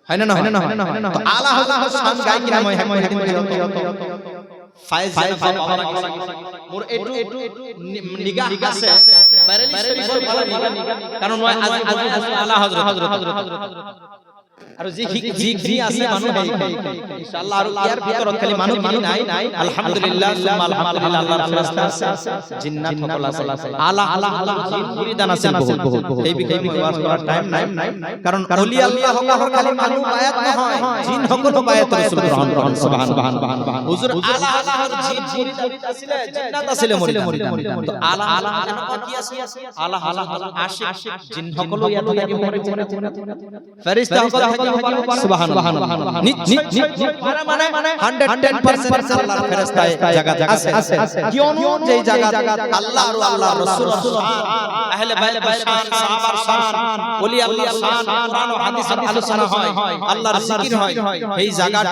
হয় না তো আলা হযরত শান গায় কি নাম হয় ফায়েজ জানা পাওয়া গেছে মোর একটু নিগাহ আছে বারেলি শরীফের বলা নিগাহ কারণ ওই আজ আলা হযরত আর জি আছে মানুষ ইনশাআল্লাহ আর ইয়ার ভিতরত খালি মানুষ নাই আলহামদুলিল্লাহ সুবহান আলহামদুলিল্লাহ আল্লাহর ফেরেশতা আছে জিন্নাত সকল আছে আলা জিন মুরিদান আছে বহুত এই বিষয়ে ওয়াজ করার টাইম নাই কারণ ওলি আল্লাহ হকর খালি মানুষ বায়াত না হয় জিন হকর বায়াত রাসূল গ্রহণ সুবহান হুজুর আলা জিন মুরিদান আছিলে জিন্নাত আছিলে মুরিদান তো আলা জানো কি আছে আলা আশিক জিন হকল ইয়াত থাকি ফেরেশতা হকল সুবহানাল্লাহ মানে 110% আল্লাহর ফেরেশতায় জায়গা আছে কোন যে জায়গা আল্লাহ আর আল্লাহর রাসূল আহলে বাইত শান সাহাবার শান ওলি আল্লাহ শান কুরআন ও হাদিসের আলোচনা হয় আল্লাহর জিকির হয় এই জায়গাটা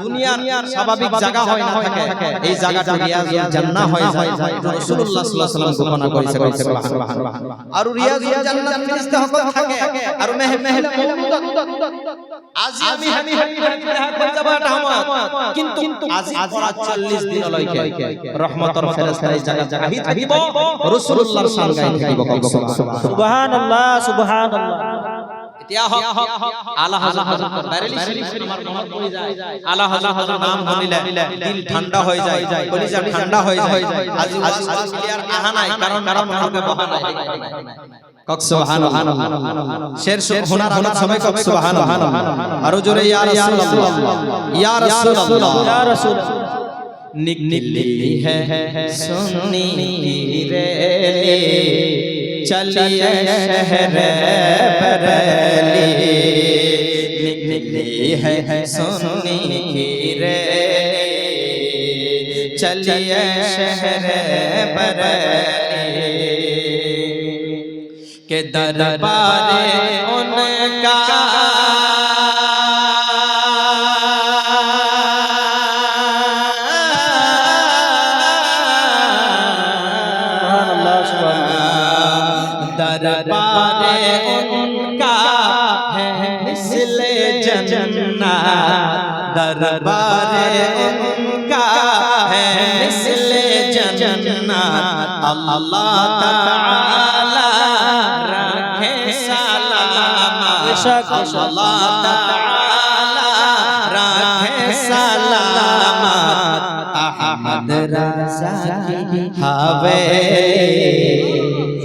দুনিয়ার স্বাভাবিক জায়গা হয় না থাকে এই জায়গাটা রিয়াজুল জান্নাহ হয়ে যায় রাসূলুল্লাহ সাল্লাল্লাহু আলাইহি ওয়াসাল্লাম ঘোষণা করেছে সুবহানাল্লাহ আর রিয়াজুল জান্নাত ফেরেশতা হকল থাকে আর মেহফিল আজি আমি যাবাটা আমার কিন্তু আজি 40 দিন লইকে রহমতের ফেরেশতায় জায়গা থাকিব রাসূলুল্লাহর শান গায় থাকিব সুবহানাল্লাহ ইতিয়া হক আলা হযরত বারেলি শরীফ আমার মনে পড়ে যায় আলা হযরত নাম বলিলে দিল ঠান্ডা হয়ে যায় কলিজা ঠান্ডা হয়ে যায় আজি ক্লিয়ার আহা নাই কারণ মনকে বহা নাই কক সুবহানাল্লাহ শের শোনার সময় কক সুবহানাল্লাহ আর জোরে ইয়া রাসূলুল্লাহ निकली है सुन्नी रे चलिए शहर बरेली निकली है सुन्नी रे चलिए शहर बरेली के दरबारे उनका दरबारे उनका है मिसले जन्नत दरबारे उनका है मिसले जन्नत अल्लाह ताला रखे सलामत अल्लाह ताला रखे सलामत अहमद रज़ा की हवेली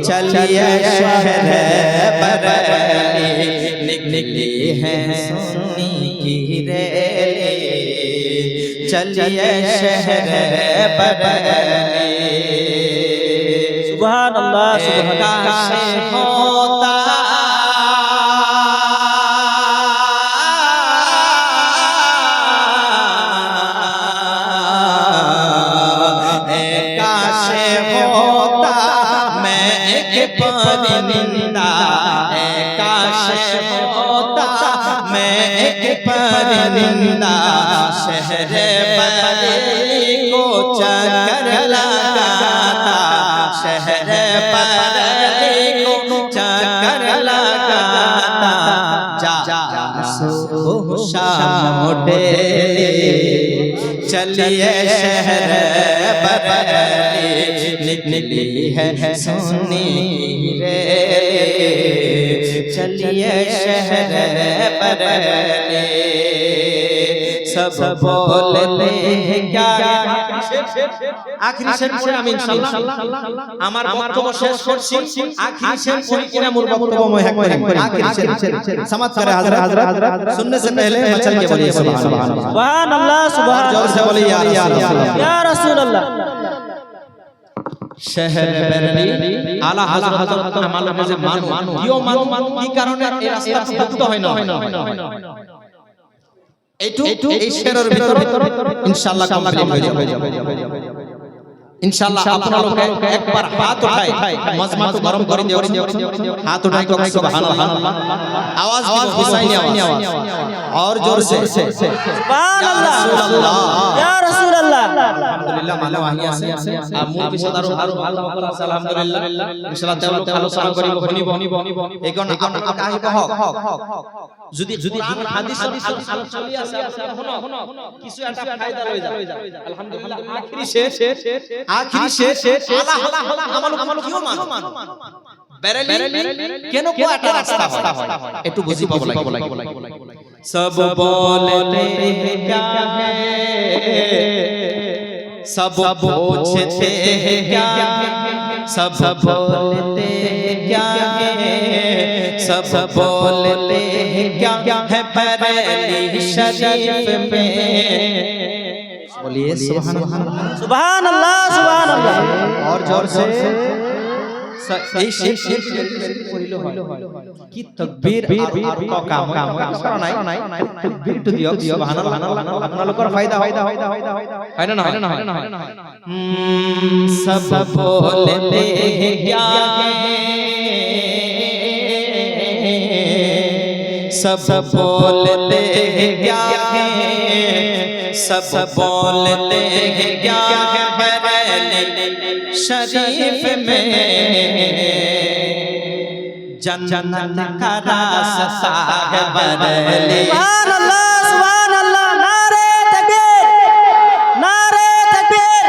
चलिए शहर बरेली निकली है सुन्नी की रेली चलिए शहर बरेली सुबहानल्लाह सुबहानल्लाह होता परिंदा काश होता मैं एक परिंदा शहर बरेली को चक्कर लगाता शहर बरेली को चक्कर लगाता जा सुबह शाम डेली चलिए शहर बरेली निकली है सुन्नी रे चलिए शहर बरेली सब बोलते क्या आखिरी शेर পড়ে আমি ইনশাআল্লাহ আমার বক্তব্য শেষ করছি आखिरी शेर পড়ি কিনা মোর বক্তব্য ময় করে आखिरी शेर समाप्त करे हजरत सुनने से पहले मचल के बोलिए सुभान अल्लाह सुभान जोर से बोलिए या रसूल अल्लाह शहर बरेली आला हजरत আমার মাঝে মানু কিও মানু কি কারণে এই রাস্তা মুক্ত হয় না এইটু এই শেরের ভিতর ইনশাআল্লাহ কমপ্লিট হয়ে যাবে इंशाअल्लाह अपना लोग एक बार हाथ उठाए मजमा को गरम कर दियो हाथ उठाए तो सुभान अल्लाह आवाज हुसैनी आवाज और जोर से सुभान अल्लाह या रसूल আলহামদুলিল্লাহ ভালো আহি আছে আর মোর পিছত আৰু ভালো সকল আছে আলহামদুলিল্লাহ ইনশাআল্লাহ তেওঁলোক আলোচনা কৰিব শুনিব এইখন আপোনালোক আহিব হক যদি কোরআন হাদিসৰ আলোচনা চলি আছে শুনো কিছু এটা ফায়দা লৈ যা আলহামদুলিল্লাহ আখিরি শেষ আলা আমালোক কিয় মানো বেরেলি কেন কো এটা রাস্তা হয় একটু বুঝি পাব লাগিব সব বলতে क्या है सब पूछते क्या सब बोलते क्या है सब बोलते क्या है बरेली शरीफ में बोलिए सुभान अल्लाह सुभान अल्लाह सुभान अल्लाह और जोर से এই শেষ পড়িলো হয় কি তাকবীর আর কাম করা নাই তাকবীর তো দিও সুবহানাল্লাহ আপনাদের ফায়দা হয় না सब बोलते हैं क्या है सब बोलते हैं क्या है सब बोलते हैं क्या है बरेली शरीफ में जन्नत का रास्ता है बरेली सुभान अल्लाह नारे तकबीर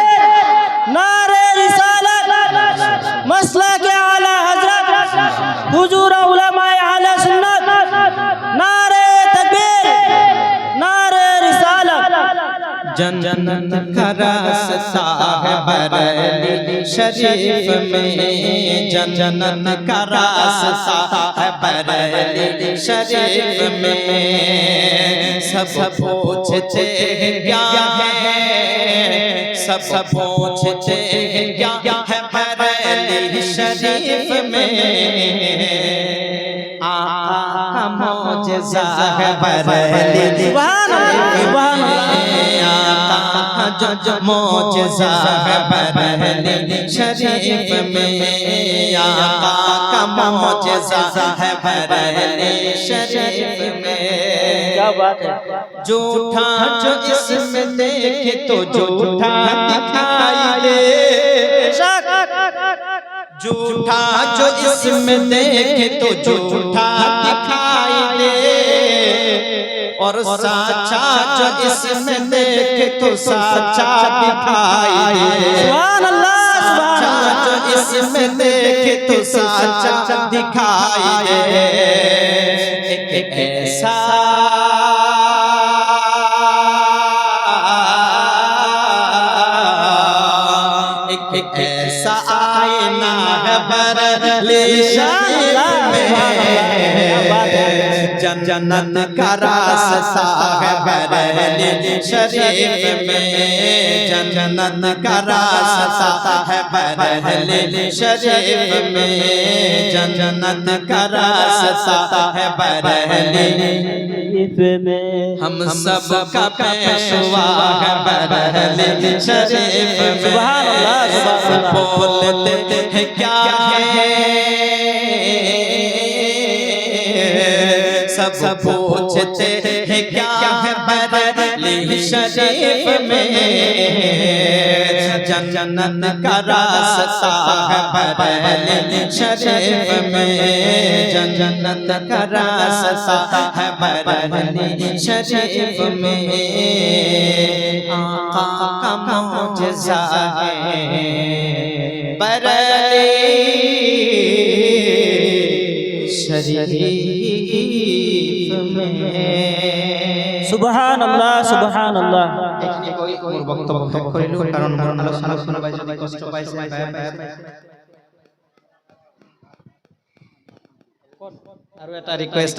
नारे रिसालत मसलक आला हजरत हुजूर उलमाए अहले सुन्नत नारे तकबीर नारे रिसालत जन्नत का रास्ता है बरेली शरीफ में जन्नत का रास्ता है बरेली शरीफ में सब पूछते हैं क्या है सब पूछते हैं क्या है बरेली शरीफ में आका मौजज़ा है बरेली सुभान अल्लाह जो मौजज़ा है बरेली शरीफ में आका का मौजज़ा है बरेली शरीफ में क्या बात है झूठा जो इसमें देखे तो झूठा दिखाई दे झूठा जो इसमें देखे तो झूठा दिखाई दे और साचा जो इसमें देखे तो साचा दिखाई दे सुभान अल्लाह साचा जो इसमें देखे तो साचा दिखाई दे एक ऐसा एक ऐसा आईना है बरेली शरीफ में जन्नत का रास्ता है बरेली शरीफ में जन्नत का रास्ता है बरेली शरीफ में जन्नत का रास्ता है बरेली हम सब का पेशवा है बरेली शरीफ में सुभान अल्लाह सब बोलते हैं क्या है सब पूछते हैं क्या है बरेली शरीफ में जन्नत का रास्ता है बरेली शरीफ में जन्नत का रास्ता है बरेली शरीफ में आका का मौजज़ा है बरेली शरीफ में सुभान अल्लाह सुभान अल्लाह मोर बक्तव्य करिलो कारण मोर आलोचना শুনা পাইছে কষ্ট পাইছে আৰু এটা ৰিকুৱেষ্ট